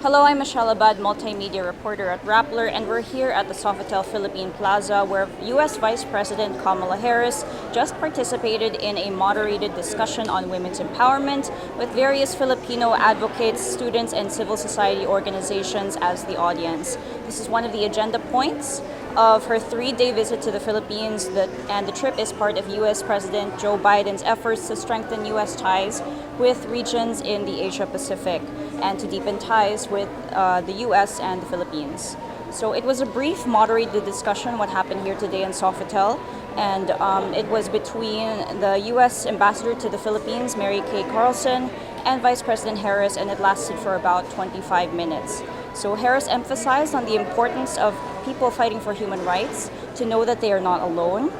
Hello, I'm Michelle Abad, multimedia reporter at Rappler, and we're here at the Sofitel Philippine Plaza where U.S. Vice President Kamala Harris just participated in a moderated discussion on women's empowerment with various Filipino advocates, students, and civil society organizations as the audience. This is one of the agenda points of her three-day visit to the Philippines, and the trip is part of U.S. President Joe Biden's efforts to strengthen U.S. ties with regions in the Asia-Pacific and to deepen ties with the U.S. and the Philippines. So it was a brief, moderated discussion what happened here today in Sofitel, and it was between the U.S. Ambassador to the Philippines, Mary Kay Carlson, and Vice President Harris, and it lasted for about 25 minutes. So Harris emphasized on the importance of people fighting for human rights to know that they are not alone.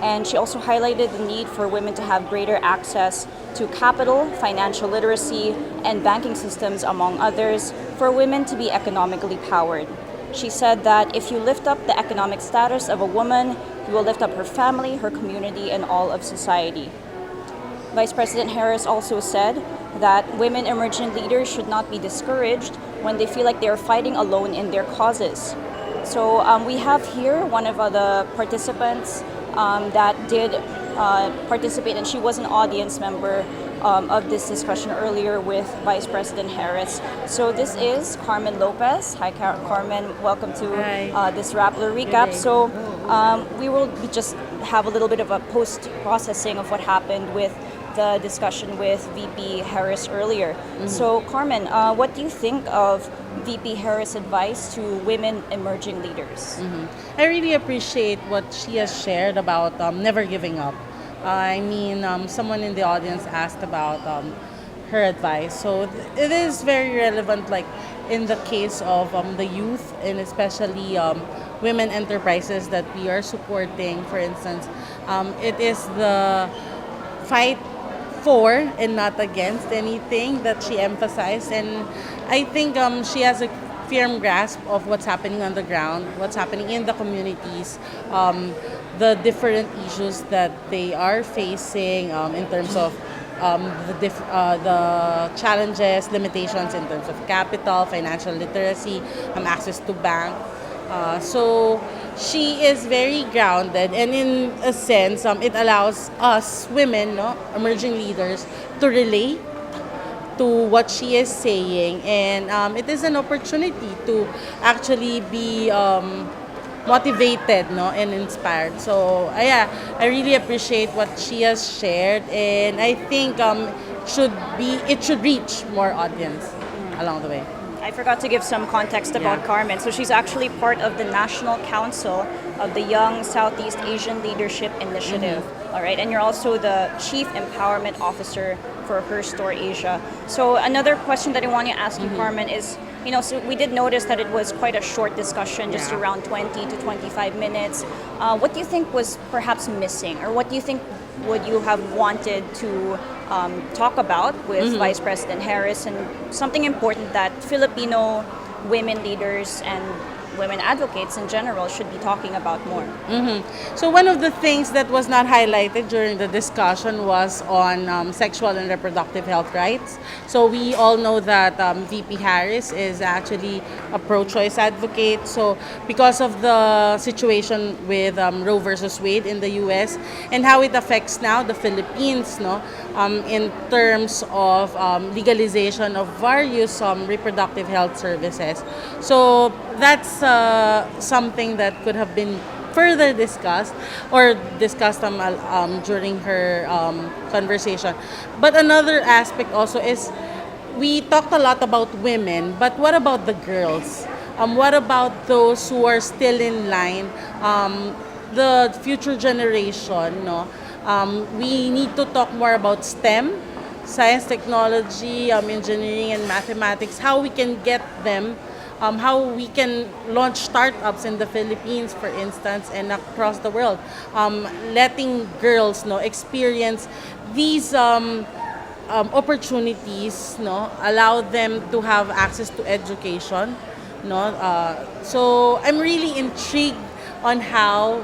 And she also highlighted the need for women to have greater access to capital, financial literacy, and banking systems, among others, for women to be economically powered. She said that if you lift up the economic status of a woman, you will lift up her family, her community, and all of society. Vice President Harris also said that women emerging leaders should not be discouraged when they feel like they are fighting alone in their causes. So we have here one of the participants that did participate, and she was an audience member of this discussion earlier with Vice President Harris. So this is Carmen Lopez. Hi, Carmen. Welcome to this Rappler Recap. So we will just have a little bit of a post-processing of what happened with the discussion with VP Harris earlier. So, Carmen, what do you think of VP Harris' advice to women emerging leaders? I really appreciate what she has shared about never giving up. Someone in the audience asked about her advice. So it is very relevant, like in the case of the youth and especially women enterprises that we are supporting. For instance, it is the fight for and not against anything that she emphasized. And I think she has a firm grasp of what's happening on the ground, what's happening in the communities, the different issues that they are facing in terms of the challenges, limitations in terms of capital, financial literacy, access to bank. So she is very grounded, and in a sense, it allows us women, no, emerging leaders, to relate to what she is saying, and it is an opportunity to actually be motivated, no, and inspired. So yeah, I really appreciate what she has shared, and I think it should reach more audience along the way. I forgot to give some context about Carmen. So she's actually part of the National Council of the Young Southeast Asian Leadership Initiative. All right, and you're also the Chief Empowerment Officer for Her Store Asia. So another question that I want to ask you, Carmen, is, so we did notice that it was quite a short discussion, just around 20 to 25 minutes. What do you think was perhaps missing, or what do you think would you have wanted to talk about with Vice President Harris, and something important that Filipino women leaders and women advocates in general should be talking about more? So one of the things that was not highlighted during the discussion was on sexual and reproductive health rights. So we all know that VP Harris is actually a pro-choice advocate. So because of the situation with Roe versus Wade in the U.S. and how it affects now the Philippines, no, in terms of legalization of various reproductive health services. So that's something that could have been further discussed during her conversation. But another aspect also is we talked a lot about women, but what about the girls? What about those who are still in line? The future generation, no? We need to talk more about STEM, science, technology, engineering, and mathematics, how we can get them, how we can launch startups in the Philippines, for instance, and across the world, letting girls experience these opportunities, allow them to have access to education. So I'm really intrigued on how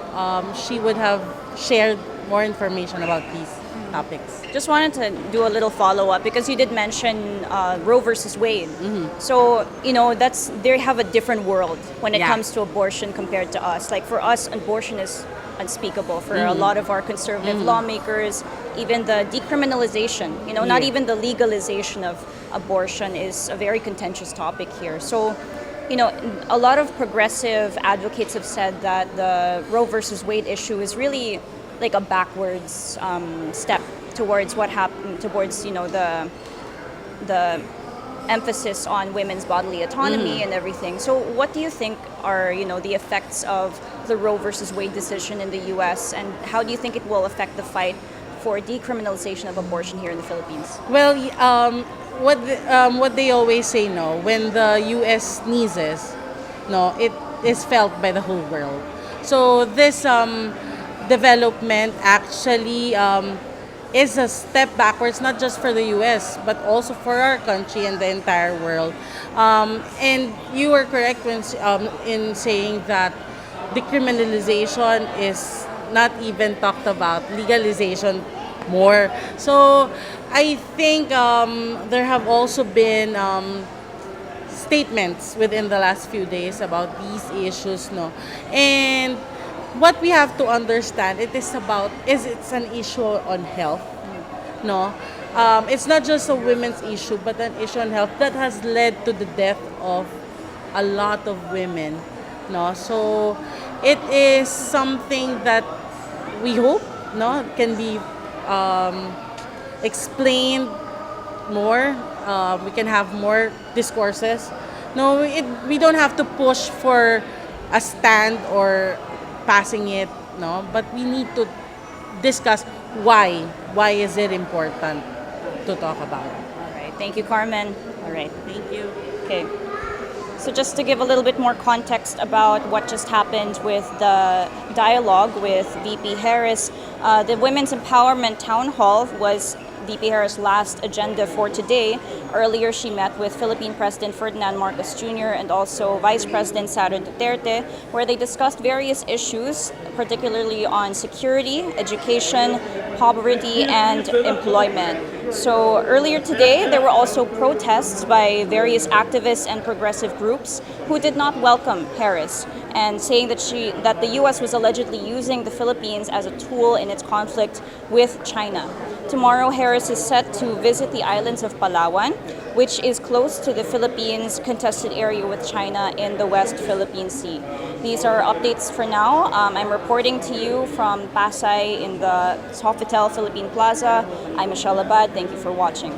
she would have shared more information about these. topics. Just wanted to do a little follow up because you did mention Roe versus Wade. So they have a different world when it Yeah. comes to abortion compared to us. Like for us, abortion is unspeakable for a lot of our conservative lawmakers. Even the decriminalization, not Yeah. even the legalization of abortion is a very contentious topic here. So, a lot of progressive advocates have said that the Roe versus Wade issue is really like a backwards step towards what happened towards the emphasis on women's bodily autonomy and everything. So what do you think are the effects of the Roe versus Wade decision in the U.S. and how do you think it will affect the fight for decriminalization of abortion here in the Philippines? Well, what they always say, no, when the U.S. sneezes, no, it is felt by the whole world. So this development actually is a step backwards, not just for the U.S. but also for our country and the entire world. And you were correct in saying that decriminalization is not even talked about, legalization more. So I think there have also been statements within the last few days about these issues, no, and what we have to understand it's an issue on health, no. It's not just a women's issue but an issue on health that has led to the death of a lot of women, no. So it is something that we hope, no, can be explained more. We can have more discourses. No, we don't have to push for a stand or passing it, no, but we need to discuss why. Why is it important to talk about it? All right. Thank you, Carmen. All right. Thank you. Okay. So just to give a little bit more context about what just happened with the dialogue with VP Harris, the Women's Empowerment Town Hall was VP Harris' last agenda for today. Earlier, she met with Philippine President Ferdinand Marcos Jr. and also Vice President Sara Duterte, where they discussed various issues, particularly on security, education, poverty, and employment. So earlier today, there were also protests by various activists and progressive groups who did not welcome Harris and saying that the U.S. was allegedly using the Philippines as a tool in its conflict with China. Tomorrow, Harris is set to visit the islands of Palawan, which is close to the Philippines' contested area with China in the West Philippine Sea. These are updates for now. I'm reporting to you from Pasay in the Sofitel Philippine Plaza. I'm Michelle Abad. Thank you for watching.